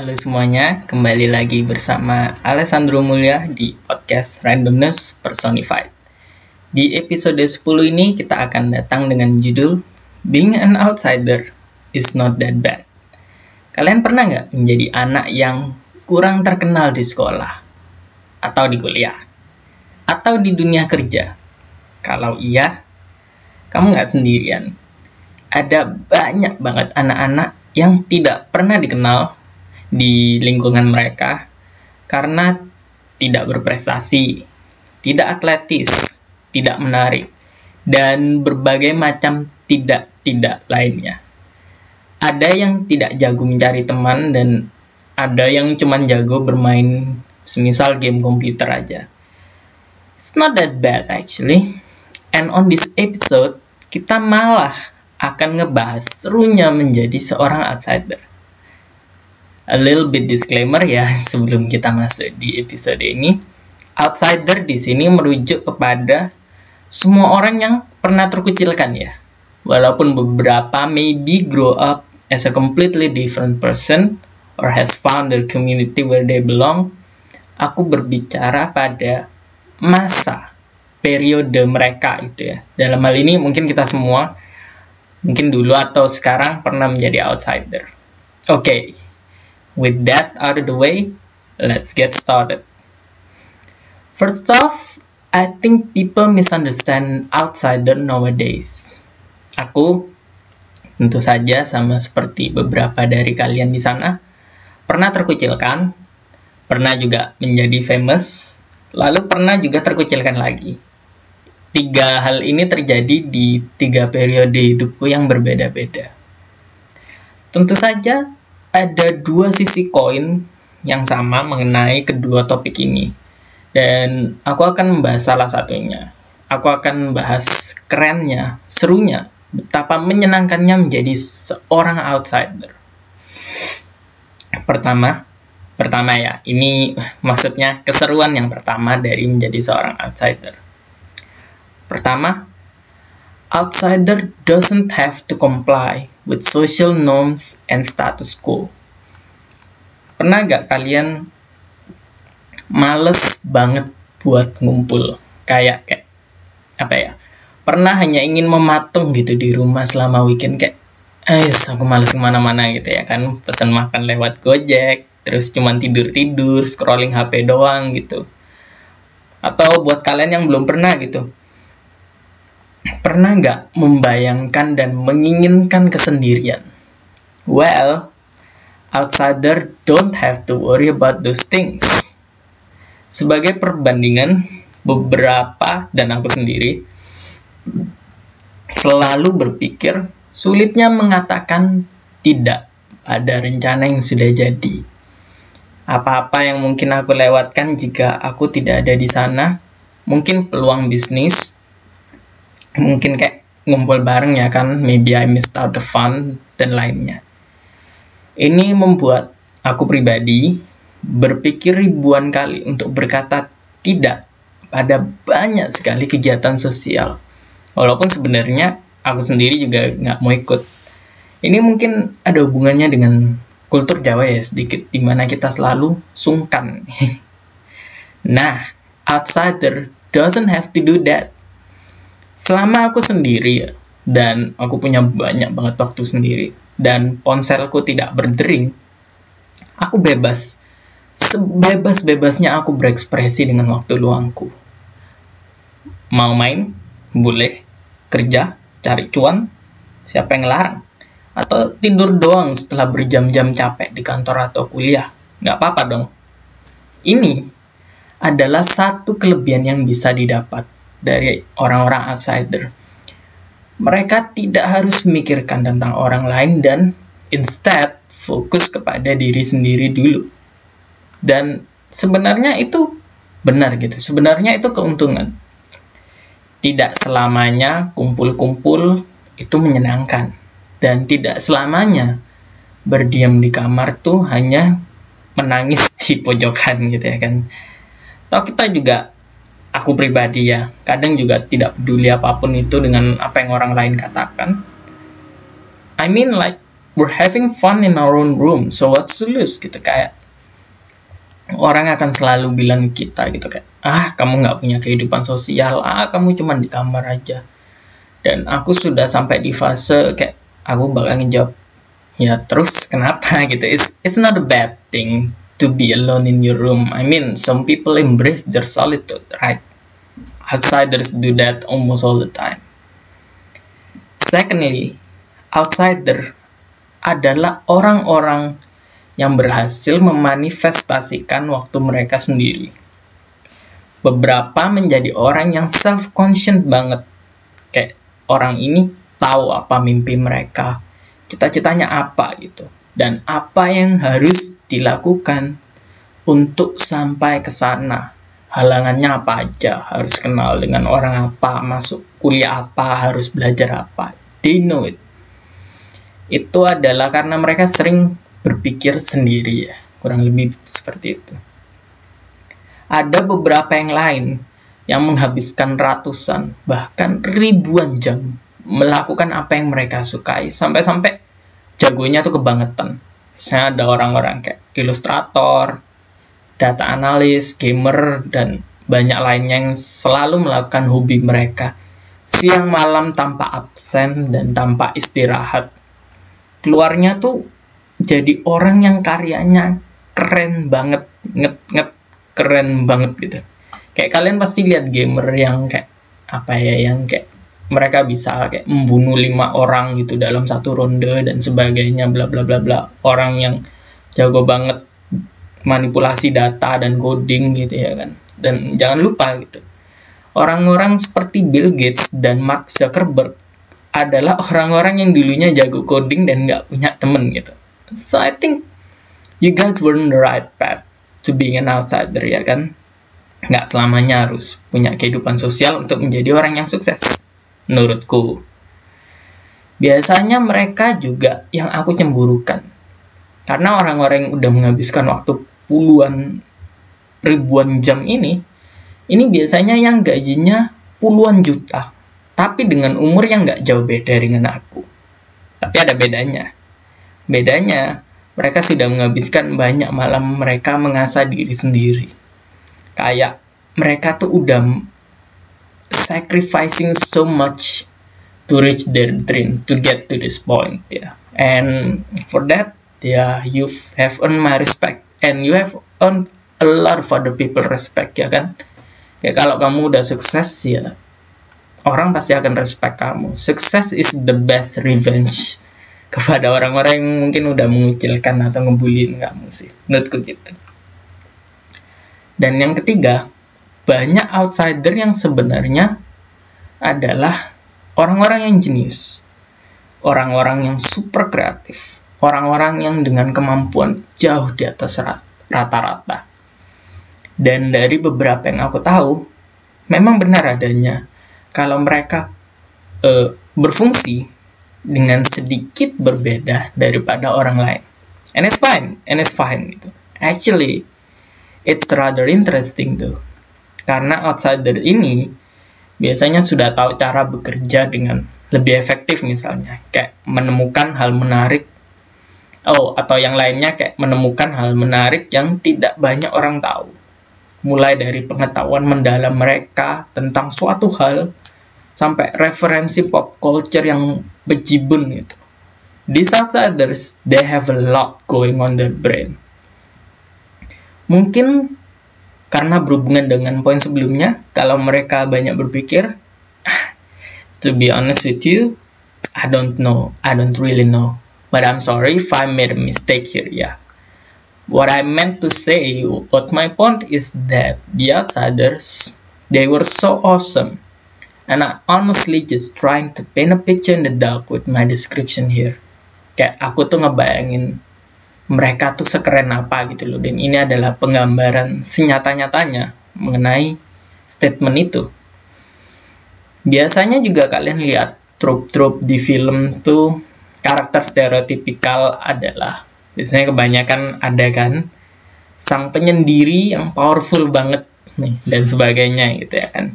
Halo semuanya, kembali lagi bersama Alessandro Mulya di podcast Randomness Personified. Di episode 10 ini kita akan datang dengan judul Being an Outsider is Not That Bad. Kalian pernah nggak menjadi anak yang kurang terkenal di sekolah? Atau di kuliah? Atau di dunia kerja? Kalau iya, kamu nggak sendirian. Ada banyak banget anak-anak yang tidak pernah dikenal di lingkungan mereka karena tidak berprestasi, tidak atletis, tidak menarik, dan berbagai macam tidak lainnya. Ada yang tidak jago mencari teman dan ada yang cuma jago bermain semisal game komputer aja. It's not that bad actually. And on this episode, kita malah akan ngebahas serunya menjadi seorang outsider. A little bit disclaimer ya sebelum kita masuk di episode ini. Outsider di sini merujuk kepada semua orang yang pernah terkucilkan ya. Walaupun beberapa maybe grow up as a completely different person or has found their community where they belong. Aku berbicara pada masa periode mereka itu ya. Dalam hal ini mungkin kita semua mungkin dulu atau sekarang pernah menjadi outsider. Okay. With that out of the way, let's get started. First off, I think people misunderstand outsider nowadays. Aku, tentu saja sama seperti beberapa dari kalian di sana, pernah terkucilkan, pernah juga menjadi famous, lalu pernah juga terkucilkan lagi. 3 hal ini terjadi di 3 periode hidupku yang berbeda-beda. Tentu saja, ada 2 sisi koin yang sama mengenai kedua topik ini. Dan aku akan membahas salah satunya. Aku akan membahas kerennya, serunya, betapa menyenangkannya menjadi seorang outsider. Pertama ya, ini maksudnya keseruan yang pertama dari menjadi seorang outsider. Pertama, outsider doesn't have to comply with social norms and status quo. Pernah gak kalian males banget buat ngumpul? Kayak apa ya? Pernah hanya ingin mematung gitu di rumah selama weekend kayak, aku males kemana-mana gitu ya kan, pesan makan lewat Gojek, terus cuman tidur-tidur, scrolling HP doang gitu. Atau buat kalian yang belum pernah gitu, pernah nggak membayangkan dan menginginkan kesendirian? Well, outsider don't have to worry about those things. Sebagai perbandingan, beberapa dan aku sendiri selalu berpikir sulitnya mengatakan tidak pada rencana yang sudah jadi. Apa-apa yang mungkin aku lewatkan jika aku tidak ada di sana, mungkin peluang bisnis, mungkin kayak ngumpul bareng ya kan, maybe I missed out the fun, dan lainnya. Ini membuat aku pribadi berpikir ribuan kali untuk berkata tidak pada banyak sekali kegiatan sosial. Walaupun sebenarnya aku sendiri juga nggak mau ikut. Ini mungkin ada hubungannya dengan kultur Jawa ya sedikit, dimana kita selalu sungkan. Nah, outsider doesn't have to do that. Selama aku sendiri dan aku punya banyak banget waktu sendiri dan ponselku tidak berdering, aku bebas. Sebebas-bebasnya aku berekspresi dengan waktu luangku. Mau main? Boleh. Kerja? Cari cuan? Siapa yang ngelarang? Atau tidur doang setelah berjam-jam capek di kantor atau kuliah? Nggak apa-apa dong. Ini adalah satu kelebihan yang bisa didapat dari orang-orang outsider. Mereka tidak harus memikirkan tentang orang lain dan instead fokus kepada diri sendiri dulu. Dan sebenarnya itu benar gitu. Sebenarnya itu keuntungan. Tidak selamanya kumpul-kumpul itu menyenangkan. Dan tidak selamanya berdiam di kamar tuh hanya menangis di pojokan gitu ya kan. Atau kita juga, aku pribadi ya, kadang juga tidak peduli apapun itu dengan apa yang orang lain katakan. I mean like, we're having fun in our own room, so what's to lose gitu. Kayak orang akan selalu bilang kita gitu kayak, kamu nggak punya kehidupan sosial, kamu cuma di kamar aja. Dan aku sudah sampai di fase kayak aku bakal ngejawab, ya terus kenapa gitu. It's not a bad thing to be alone in your room. I mean, some people embrace their solitude, right? Outsiders do that almost all the time. Secondly, outsider adalah orang-orang yang berhasil memanifestasikan waktu mereka sendiri. Beberapa menjadi orang yang self-conscious banget. Kayak orang ini tahu apa mimpi mereka, cita-citanya apa gitu, dan apa yang harus dilakukan untuk sampai ke sana. Halangannya apa aja, harus kenal dengan orang apa, masuk kuliah apa, harus belajar apa. They know it. Itu adalah karena mereka sering berpikir sendiri ya, kurang lebih seperti itu. Ada beberapa yang lain yang menghabiskan ratusan, bahkan ribuan jam melakukan apa yang mereka sukai, sampai-sampai jagonya tuh kebangetan. Misalnya ada orang-orang kayak ilustrator, data analis, gamer, dan banyak lainnya yang selalu melakukan hobi mereka siang malam tanpa absen dan tanpa istirahat. Keluarnya tuh jadi orang yang karyanya keren banget, keren banget gitu. Kayak kalian pasti lihat gamer yang kayak yang kayak mereka bisa kayak membunuh 5 orang gitu dalam satu ronde dan sebagainya, bla bla bla bla. Orang yang jago banget manipulasi data dan coding gitu ya kan. Dan jangan lupa gitu, orang-orang seperti Bill Gates dan Mark Zuckerberg adalah orang-orang yang dulunya jago coding dan nggak punya temen gitu. So I think you guys were on the right path to being an outsider ya kan. Nggak selamanya harus punya kehidupan sosial untuk menjadi orang yang sukses, menurutku. Biasanya mereka juga yang aku cemburukan. Karena orang-orang yang udah menghabiskan waktu puluhan, ribuan jam ini biasanya yang gajinya puluhan juta. Tapi dengan umur yang nggak jauh beda dengan aku. Tapi ada bedanya. Bedanya, mereka sudah menghabiskan banyak malam mereka mengasah diri sendiri. Kayak mereka tuh udah sacrificing so much to reach their dreams, to get to this point ya. And for that, you have earned my respect, and you have earned a lot of other people respect ya kan. Ya kalau kamu udah sukses ya, orang pasti akan respect kamu. Success is the best revenge kepada orang-orang yang mungkin udah mengucilkan atau ngebullying kamu sih, menurutku gitu. Dan yang ketiga, banyak outsider yang sebenarnya adalah orang-orang yang jenius, orang-orang yang super kreatif, orang-orang yang dengan kemampuan jauh di atas rata-rata. Dan dari beberapa yang aku tahu, memang benar adanya kalau mereka berfungsi dengan sedikit berbeda daripada orang lain. And it's fine gitu. Actually, it's rather interesting though. Karena outsider ini biasanya sudah tahu cara bekerja dengan lebih efektif misalnya. Kayak menemukan hal menarik. Atau yang lainnya kayak menemukan hal menarik yang tidak banyak orang tahu. Mulai dari pengetahuan mendalam mereka tentang suatu hal, sampai referensi pop culture yang bejibun gitu. These outsiders, they have a lot going on their brain. Mungkin karena berhubungan dengan poin sebelumnya, kalau mereka banyak berpikir, to be honest with you, I don't really know. But I'm sorry if I made a mistake here, yeah. What I meant to say, what my point is that the outsiders, they were so awesome. And I honestly just trying to paint a picture in the dark with my description here. Kayak aku tuh ngebayangin mereka tuh sekeren apa gitu loh. Dan ini adalah penggambaran senyata-nyatanya mengenai statement itu. Biasanya juga kalian lihat trope-trope di film tuh, karakter stereotipikal adalah, biasanya kebanyakan ada kan, sang penyendiri yang powerful banget nih, dan sebagainya gitu ya kan,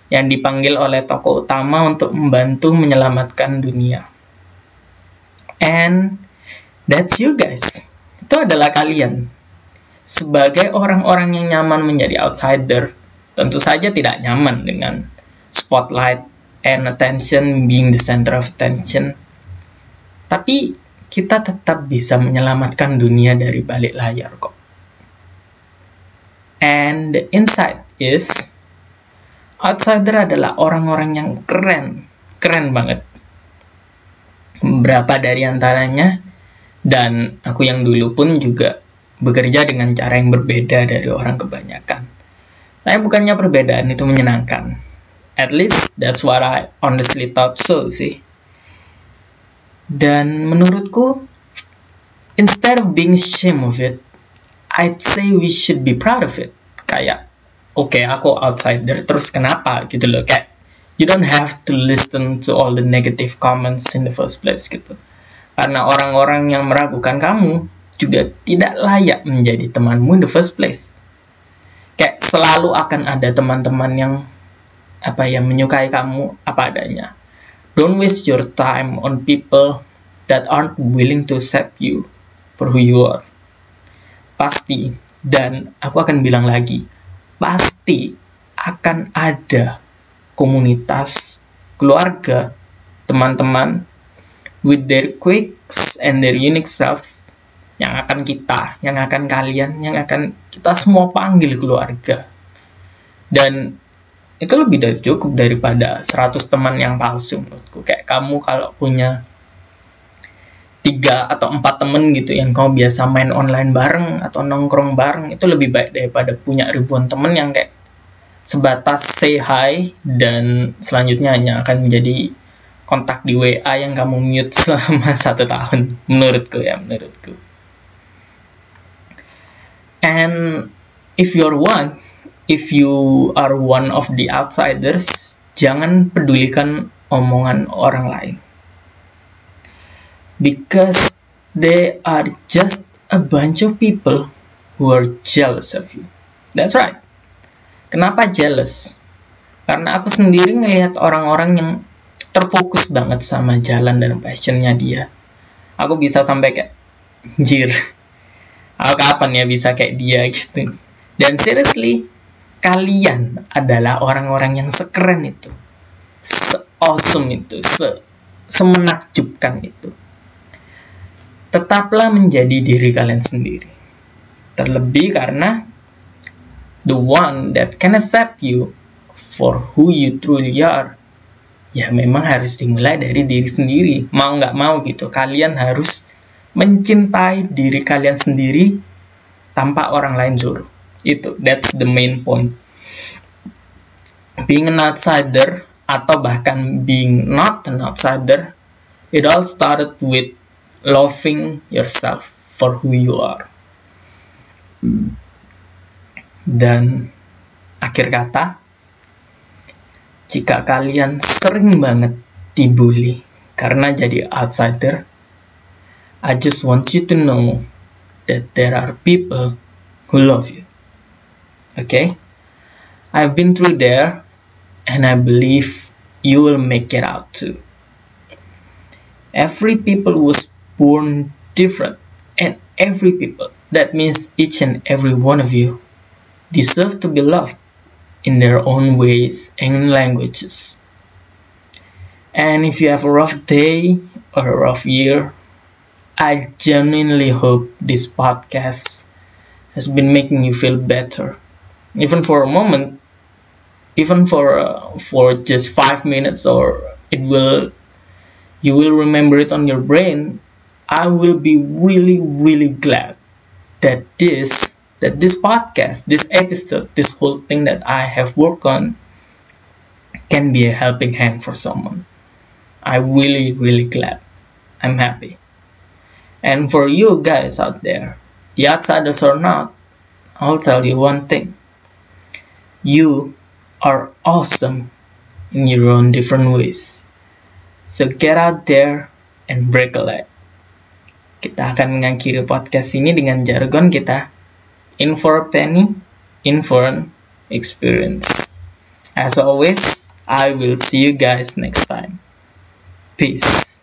yang dipanggil oleh tokoh utama untuk membantu menyelamatkan dunia. And That's you guys. Itu adalah kalian. Sebagai orang-orang yang nyaman menjadi outsider, tentu saja tidak nyaman dengan spotlight and attention, being the center of attention. Tapi kita tetap bisa menyelamatkan dunia dari balik layar kok. And the insight is, outsider adalah orang-orang yang keren banget. Beberapa dari antaranya, dan aku yang dulu pun juga bekerja dengan cara yang berbeda dari orang kebanyakan. Tapi bukannya perbedaan itu menyenangkan. At least that's what I honestly thought so sih. Dan menurutku, instead of being ashamed of it, I'd say we should be proud of it. Kayak, oke, aku outsider, terus kenapa gitu loh. Kayak, you don't have to listen to all the negative comments in the first place gitu. Karena orang-orang yang meragukan kamu juga tidak layak menjadi temanmu in the first place. Kayak selalu akan ada teman-teman yang menyukai kamu apa adanya. Don't waste your time on people that aren't willing to accept you for who you are. Pasti, dan aku akan bilang lagi, pasti akan ada komunitas, keluarga, teman-teman with their quirks and their unique selves yang akan kalian, yang akan kita semua panggil keluarga. Dan itu lebih dari cukup daripada 100 teman yang palsu menurutku. Kayak kamu kalau punya 3 atau 4 temen gitu yang kamu biasa main online bareng atau nongkrong bareng, itu lebih baik daripada punya ribuan temen yang kayak sebatas say hi dan selanjutnya hanya akan menjadi kontak di WA yang kamu mute selama 1 tahun, menurutku. And if you are one of the outsiders, jangan pedulikan omongan orang lain. Because they are just a bunch of people who are jealous of you. That's right. Kenapa jealous? Karena aku sendiri ngelihat orang-orang yang terfokus banget sama jalan dan passionnya dia. Aku bisa sampai kayak, anjir, aku kapan ya bisa kayak dia gitu. Dan seriously, kalian adalah orang-orang yang sekeren itu, se-awesome itu, semenakjubkan itu. Tetaplah menjadi diri kalian sendiri. Terlebih karena the one that can accept you for who you truly are, ya memang harus dimulai dari diri sendiri. Mau nggak mau gitu, kalian harus mencintai diri kalian sendiri tanpa orang lain suruh. That's the main point. Being an outsider, atau bahkan being not an outsider, it all started with loving yourself for who you are. Dan akhir kata, jika kalian sering banget dibully karena jadi outsider, I just want you to know that there are people who love you. Okay? I've been through there, and I believe you will make it out too. Every people was born different, and every people, that means each and every one of you, deserve to be loved in their own ways and languages. And if you have a rough day or a rough year, I genuinely hope this podcast has been making you feel better. Even for a moment, even for just 5 minutes, or you will remember it on your brain. I will be really, really glad that this podcast, this episode, this whole thing that I have worked on can be a helping hand for someone. I'm really, really glad. I'm happy. And for you guys out there, the outsiders or not, I'll tell you one thing. You are awesome in your own different ways. So get out there and break a leg. Kita akan mengakhiri podcast ini dengan jargon kita. In for a penny, in for an experience. As always, I will see you guys next time. Peace.